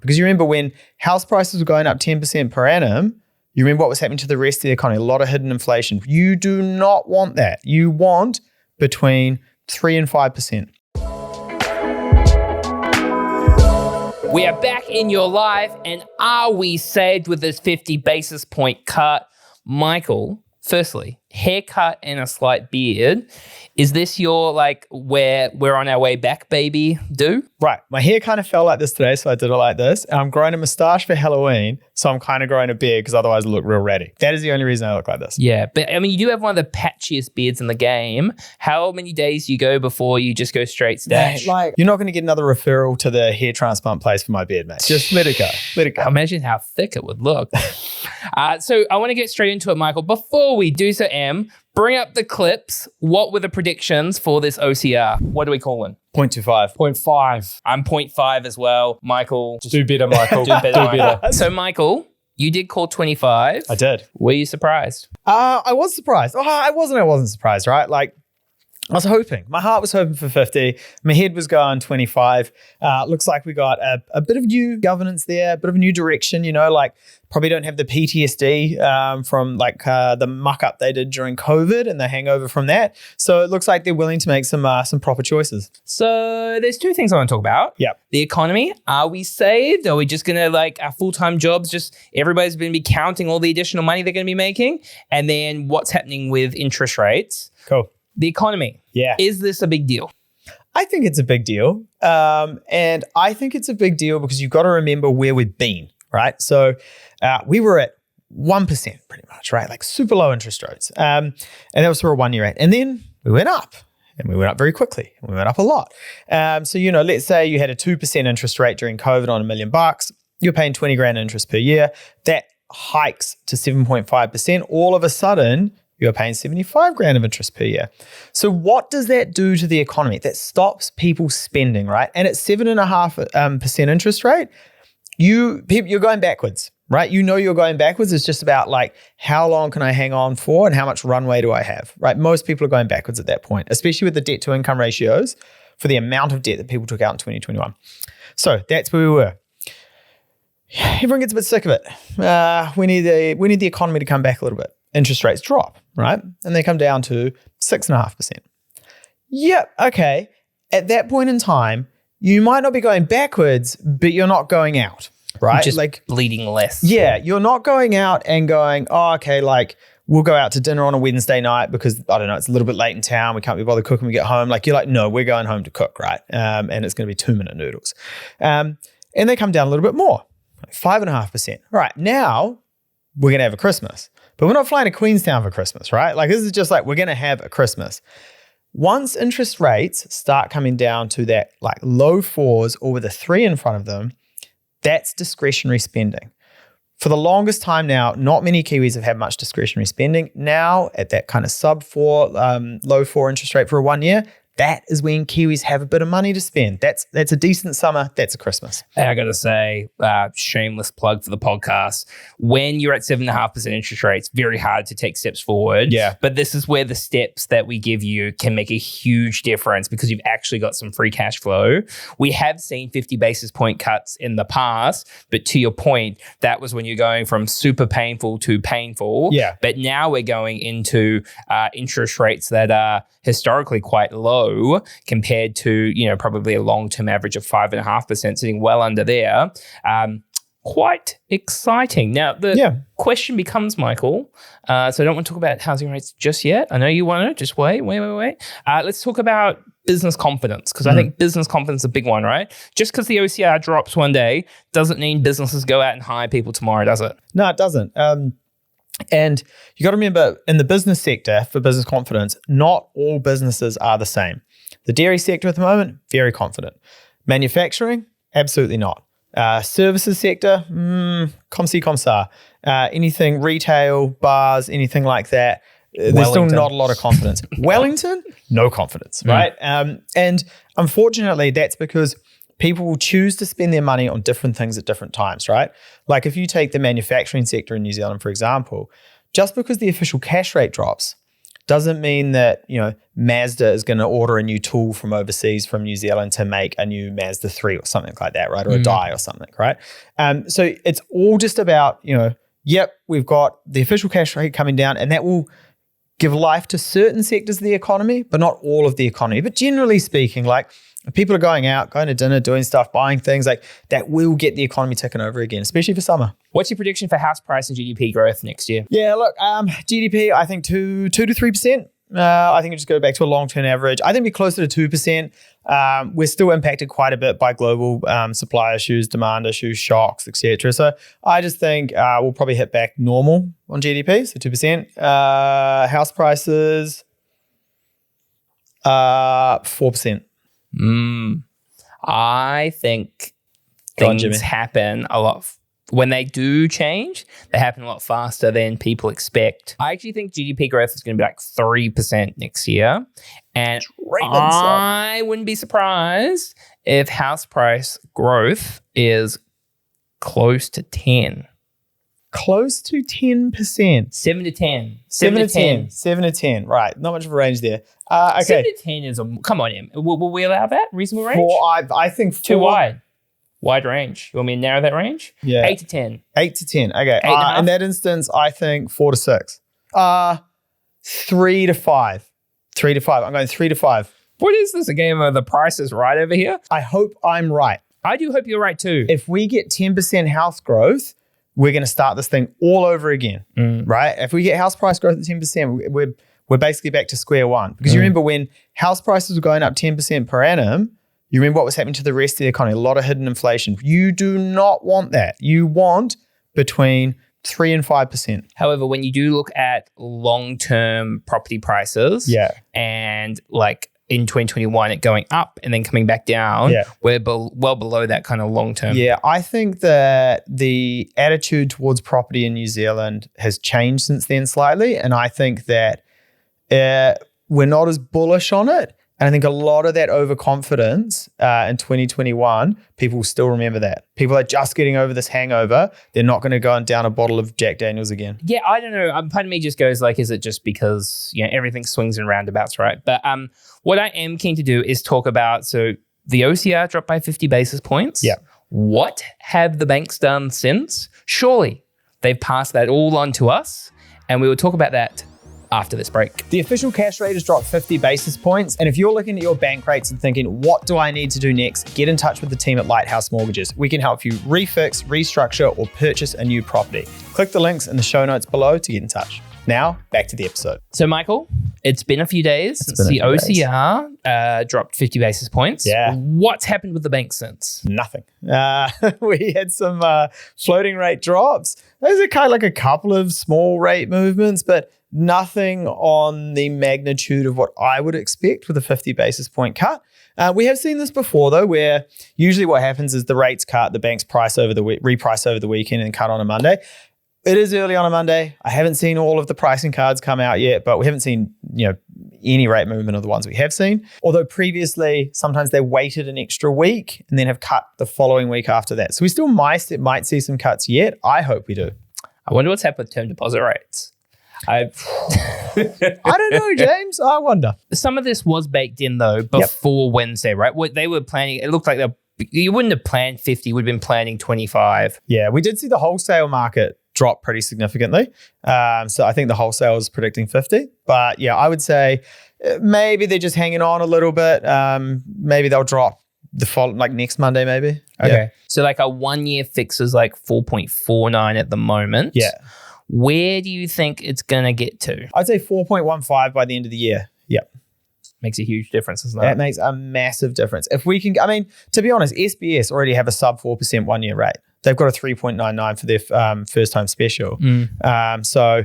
Because you remember when house prices were going up 10% per annum, you remember what was happening to the rest of the economy, a lot of hidden inflation. You do not want that. You want between 3 and 5%. We are back in your life, and are we saved with this 50 basis point cut? Michael, firstly, haircut and a slight beard. Is this your where we're on our way back, baby, do? Right. My hair kind of fell like this today, so I did it like this. And I'm growing a moustache for Halloween, so I'm kind of growing a beard because otherwise I look real ratty. That is the only reason I look like this. Yeah, but I mean, you do have one of the patchiest beards in the game. How many days do you go before you just go straight stash? Mate, you're not going to get another referral to the hair transplant place for my beard, mate. Just let it go. Let it go. Imagine how thick it would look. So I want to get straight into it, Michael. Before we do so, bring up the clips. What were the predictions for this OCR? What are we calling? 0.25. 0.5. I'm 0.5 as well. Michael. Do better, Michael. Do better. So, Michael, you did call 25. I did. Were you surprised? I was surprised. I wasn't surprised, right? I was hoping. My heart was hoping for 50. My head was going 25. Looks like we got a bit of new governance there, a bit of a new direction, probably don't have the PTSD from the muck up they did during COVID and the hangover from that. So it looks like they're willing to make some proper choices. So there's two things I want to talk about. Yeah. The economy. Are we saved? Are we just going to our full-time jobs, just everybody's going to be counting all the additional money they're going to be making? And then what's happening with interest rates? Cool. The economy. Yeah. Is this a big deal? I think it's a big deal. And I think it's a big deal because you've got to remember where we've been, right? So we were at 1% pretty much, right? Super low interest rates. And that was for a 1 year rate. And then we went up. And we went up very quickly. And we went up a lot. So, let's say you had a 2% interest rate during COVID on $1 million. You're paying 20 grand interest per year. That hikes to 7.5%. All of a sudden, you're paying 75 grand of interest per year. So what does that do to the economy? That stops people spending, right? And at 7.5% interest rate, you're going backwards, right? You're going backwards. It's just about how long can I hang on for and how much runway do I have, right? Most people are going backwards at that point, especially with the debt to income ratios for the amount of debt that people took out in 2021. So that's where we were. Everyone gets a bit sick of it. We need the economy to come back a little bit. Interest rates drop, right? And they come down to 6.5%. Yep, okay. At that point in time, you might not be going backwards, but you're not going out, right? Just bleeding less. Yeah, you're not going out and going, we'll go out to dinner on a Wednesday night because, I don't know, it's a little bit late in town. We can't be bothered cooking when we get home. You're like, no, we're going home to cook, right? And it's going to be 2-minute noodles. And they come down a little bit more, 5.5%. All right, now we're going to have a Christmas. But we're not flying to Queenstown for Christmas, right? This is just we're going to have a Christmas. Once interest rates start coming down to that low 4s or with a 3 in front of them, that's discretionary spending. For the longest time now, not many Kiwis have had much discretionary spending. Now at that kind of sub 4, low 4 interest rate for a 1 year, that is when Kiwis have a bit of money to spend. That's a decent summer. That's a Christmas. I got to say, shameless plug for the podcast. When you're at 7.5% interest rates, very hard to take steps forward. Yeah. But this is where the steps that we give you can make a huge difference because you've actually got some free cash flow. We have seen 50 basis point cuts in the past, but to your point, that was when you're going from super painful to painful. Yeah. But now we're going into interest rates that are historically quite low compared to, probably a long-term average of 5.5%, sitting well under there. Quite exciting. Now, the question becomes, Michael, so I don't want to talk about housing rates just yet. I know you want to. Just wait. Let's talk about business confidence, because I think business confidence is a big one, right? Just because the OCR drops one day doesn't mean businesses go out and hire people tomorrow, does it? No, it doesn't. And you got to remember, in the business sector, for business confidence, not all businesses are the same. The dairy sector at the moment, very confident. Manufacturing, absolutely not. Services sector, comme ci, comme ça. Anything retail, bars, anything like that, there's still not a lot of confidence. Wellington, no confidence, right? And unfortunately, that's because people will choose to spend their money on different things at different times, right? If you take the manufacturing sector in New Zealand, for example, just because the official cash rate drops doesn't mean that, Mazda is going to order a new tool from overseas, from New Zealand, to make a new Mazda 3 or something like that, right? Or a die or something, right? So it's all just about, we've got the official cash rate coming down, and that will give life to certain sectors of the economy, but not all of the economy. But generally speaking, like, if people are going out, going to dinner, doing stuff, buying things, like, that will get the economy ticking over again, especially for summer. What's your prediction for house price and GDP growth next year? Yeah, look, GDP, I think 2 to 3%. I think it just go back to a long-term average. I think we're closer to 2%. We're still impacted quite a bit by global supply issues, demand issues, shocks, etc. So I just think we'll probably hit back normal on GDP, so 2%. House prices, 4%. I think things happen a lot. When they do change, they happen a lot faster than people expect. I actually think GDP growth is going to be like 3% next year. And I wouldn't be surprised if house price growth is close to 10. Close to 10%. 7 to 10. 7 to 10. Right. Not much of a range there. Okay. 7 to 10 is come on, Em. Will we allow that? Reasonable range? I think 4. Too wide. Wide range. You want me to narrow that range? Yeah. 8 to 10. 8 to 10. Okay. 8.5? In that instance, I think 4 to 6. 3 to 5. 3 to 5. I'm going 3 to 5. What is this? A game of the Price is Right over here? I hope I'm right. I do hope you're right too. If we get 10% house growth, we're going to start this thing all over again, right? If we get house price growth at 10%, we're basically back to square one. Because you remember when house prices were going up 10% per annum, you remember what was happening to the rest of the economy, a lot of hidden inflation. You do not want that. You want between 3 and 5%. However, when you do look at long-term property prices, and like in 2021, it going up and then coming back down, we're well below that kind of long-term. Yeah, I think that the attitude towards property in New Zealand has changed since then slightly. And I think that we're not as bullish on it. And I think a lot of that overconfidence in 2021, people will still remember that. People are just getting over this hangover. They're not going to go and down a bottle of Jack Daniels again. Yeah, I don't know. Part of me just goes like, is it just because everything swings in roundabouts, right? But what I am keen to do is talk about, so the OCR dropped by 50 basis points. Yeah. What have the banks done since? Surely they've passed that all on to us, and we will talk about that after this break. The official cash rate has dropped 50 basis points. And if you're looking at your bank rates and thinking, what do I need to do next? Get in touch with the team at Lighthouse Mortgages. We can help you refix, restructure, or purchase a new property. Click the links in the show notes below to get in touch. Now, back to the episode. So, Michael, it's been a few days since the OCR dropped 50 basis points. Yeah. What's happened with the bank since? Nothing. We had some floating rate drops. Those are kind of like a couple of small rate movements, but nothing on the magnitude of what I would expect with a 50 basis point cut. We have seen this before, though, where usually what happens is the rates cut, the banks reprice over the weekend and cut on a Monday. It is early on a Monday. I haven't seen all of the pricing cards come out yet, but we haven't seen any rate movement of the ones we have seen. Although previously, sometimes they waited an extra week and then have cut the following week after that. So we still might see some cuts yet. I hope we do. I wonder what's happened with term deposit rates. I don't know, James. I wonder. Some of this was baked in, though, before Wednesday, right? What they were planning, it looked like you wouldn't have planned 50, you would have been planning 25. Yeah, we did see the wholesale market drop pretty significantly. So I think the wholesale is predicting 50. But yeah, I would say maybe they're just hanging on a little bit. Maybe they'll drop next Monday, maybe. Okay. Yeah. So like a 1 year fix is like 4.49 at the moment. Yeah. Where do you think it's going to get to? I'd say 4.15 by the end of the year. Yep. Makes a huge difference, doesn't it? That makes a massive difference. If we can, to be honest, SBS already have a sub 4% 1 year rate. They've got a 3.99 for their first time special. So,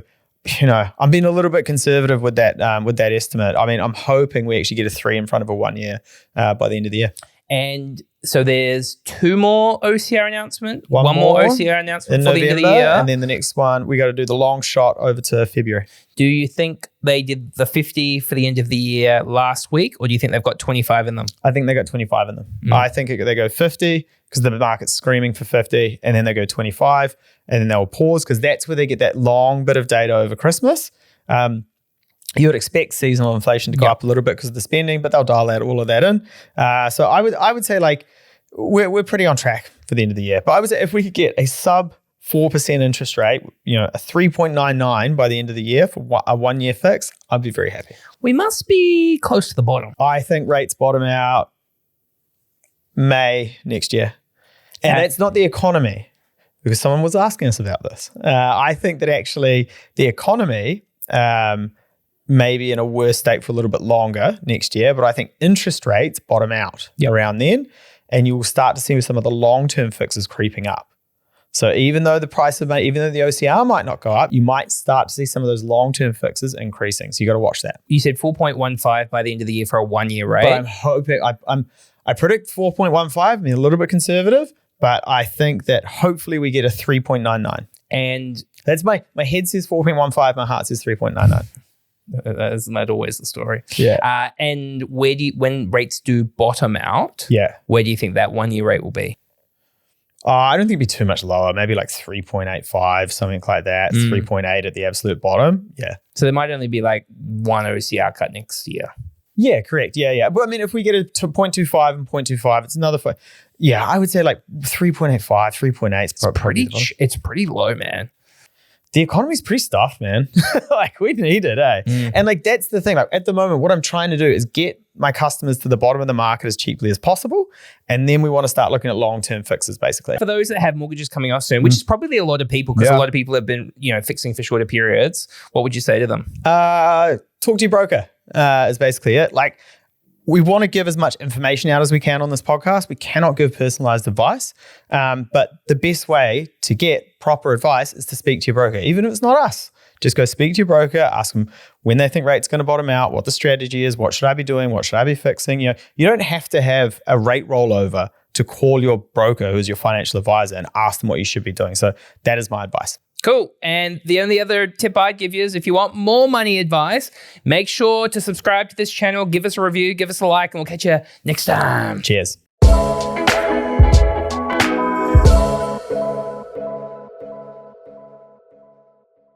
I'm being a little bit conservative with that estimate. I'm hoping we actually get a 3 in front of a 1 year by the end of the year. And so there's 2 more OCR announcement, one more OCR announcement for the end of the year. And then the next one, we got to do the long shot over to February. Do you think they did the 50 for the end of the year last week, or do you think they've got 25 in them? I think they got 25 in them. I think they go 50 because the market's screaming for 50, and then they go 25, and then they'll pause because that's where they get that long bit of data over Christmas. You would expect seasonal inflation to go up a little bit because of the spending, but they'll dial all of that in. So I would say like we're pretty on track for the end of the year. But I would say if we could get a sub 4% interest rate, a 3.99 by the end of the year for a 1 year fix, I'd be very happy. We must be close to the bottom. I think rates bottom out May next year. And that's not the economy, because someone was asking us about this. I think that actually the economy may be in a worse state for a little bit longer next year, but I think interest rates bottom out around then, and you will start to see some of the long-term fixes creeping up. So even though the OCR might not go up, you might start to see some of those long-term fixes increasing. So you got to watch that. You said 4.15 by the end of the year for a 1 year rate. But I'm hoping, I predict 4.15, I mean, a little bit conservative, but I think that hopefully we get a 3.99. And that's my head says 4.15, my heart says 3.99. Isn't that always the story? Yeah. And when rates do bottom out, where do you think that 1 year rate will be? I don't think it'd be too much lower. Maybe like 3.85, something like that. 3.8 at the absolute bottom. Yeah. So there might only be like one OCR cut next year. Yeah, correct. Yeah. But I mean, if we get it to 0.25 and 0.25, it's another 5. Yeah, I would say like 3.85, 3.8 is it's pretty low, man. The economy's pretty stuffed, man. Like we need it, eh? And like that's the thing. Like at the moment, what I'm trying to do is get my customers to the bottom of the market as cheaply as possible, and then we want to start looking at long-term fixes, basically. For those that have mortgages coming off soon, which is probably a lot of people, because a lot of people have been, fixing for shorter periods. What would you say to them? Talk to your broker is basically it. Like we want to give as much information out as we can on this podcast. We cannot give personalized advice, but the best way to get proper advice is to speak to your broker, even if it's not us. Just go speak to your broker, ask them when they think rate's going to bottom out, what the strategy is, what should I be doing, what should I be fixing. You don't have to have a rate rollover to call your broker, who's your financial advisor, and ask them what you should be doing. So that is my advice. Cool. And the only other tip I'd give you is if you want more money advice, make sure to subscribe to this channel, give us a review, give us a like, and we'll catch you next time. Cheers.